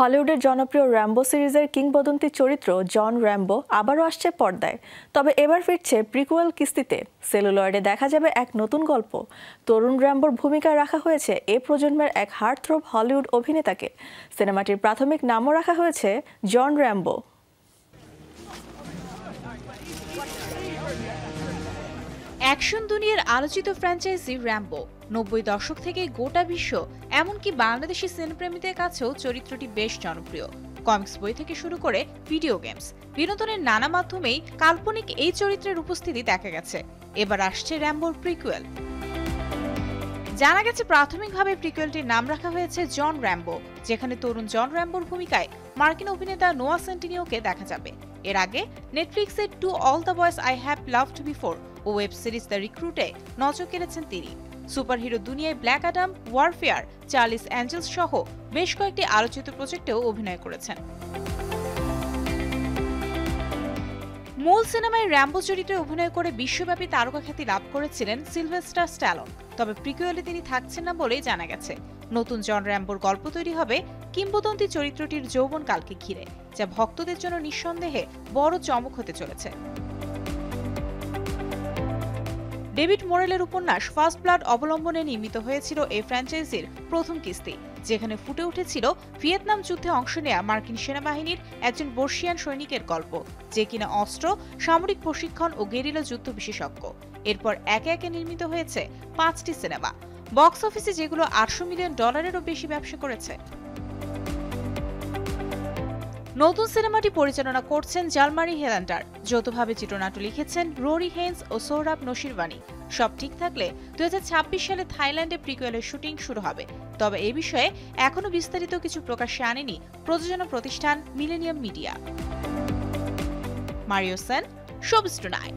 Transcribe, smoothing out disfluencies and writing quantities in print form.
হলিউডের জনপ্রিয় র্যাম্বো সিরিজের কিংবদন্তি চরিত্র জন র্যাম্বো আবারও আসছে পর্দায়। তবে এবার ফিরছে প্রিকুয়েল কিস্তিতে। সেলুলয়েডে দেখা যাবে এক নতুন গল্প। তরুণ র্যাম্বোর ভূমিকায় রাখা হয়েছে এ প্রজন্মের এক হার্টথ্রোব হলিউড অভিনেতাকে। সিনেমাটির প্রাথমিক নামও রাখা হয়েছে জন র্যাম্বো। অ্যাকশন দুনিয়ার আলোচিত ফ্র্যাঞ্চাইজি র্যাম্বো 90 দশক থেকে গোটা বিশ্ব এমনকি বাংলাদেশি সিনেপ্রেমীদের কাছেও চরিত্রটি বেশ জনপ্রিয়। কমিক্স বই থেকে শুরু করে ভিডিও গেমস, বিনোদনের নানা মাধ্যমেই কাল্পনিক এই চরিত্রের উপস্থিতি দেখা গেছে। এবার আসছে র্যাম্বোর প্রিকুয়েল। জানা গেছে প্রাথমিকভাবে প্রিকুয়েলটির নাম রাখা হয়েছে জন র্যাম্বো, যেখানে তরুণ জন র্যাম্বোর ভূমিকায় মার্কিন অভিনেতা নোয়া সেন্টিনিওকে দেখা যাবে। এর আগে নেটফ্লিক্সের to all the boys I have loved before ও ওয়েব সিরিজ দ্য রিক্রুটে নজর কেড়েছেন তিনি। সুপারহিরো দুনিয়ায় Black Adam, warfare, Charlie's Angels সহ বেশ কয়েকটি আলোচিত প্রজেক্টেও অভিনয় করেছেন। মূল সিনেমায় র্যাম্বো চরিত্রে অভিনয় করে বিশ্বব্যাপী তারকা খ্যাতি লাভ করেছিলেন সিলভেস্টার স্ট্যালোন। তবে প্রিকুয়েলে তিনি থাকছেন না বলেই জানা গেছে। নতুন জন র্যাম্বোর গল্প তৈরি হবে কিংবদন্তি চরিত্রটির যৌবনকালকে ঘিরে, যা ভক্তদের জন্য নিঃসন্দেহে বড় চমক হতে চলেছে। ডেভিড মোরেলের উপন্যাস ফার্স্ট ব্লাড অবলম্বনে নির্মিত হয়েছিল এই ফ্র্যাঞ্চাইজির প্রথম কিস্তি, যেখানে ফুটে উঠেছিল ভিয়েতনাম যুদ্ধে অংশ নেয়া মার্কিন সেনাবাহিনীর একজন বর্ষিয়ান সৈনিকের গল্প, যে কিনা অস্ত্র, সামরিক প্রশিক্ষণ ও গেরিলা যুদ্ধ বিশেষজ্ঞ। এরপর একে একে নির্মিত হয়েছে 5টি সিনেমা, বক্স অফিসে যেগুলো $800 মিলিয়নেরও বেশি ব্যবসা করেছে। নতুন সিনেমাটি পরিচালনা করছেন জালমারি হেলান্ডার। যৌথভাবে চিত্রনাট্য লিখেছেন রোরি হেইন্স ও সোহরাব নসিরবানি। সব ঠিক থাকলে 2026 সালে থাইল্যান্ডে প্রিকুয়েলের শুটিং শুরু হবে। তবে এই বিষয়ে এখনো বিস্তারিত কিছু প্রকাশ্যে আনেনি প্রযোজনা প্রতিষ্ঠান millennium media. Mario Sen, showbiz tonight.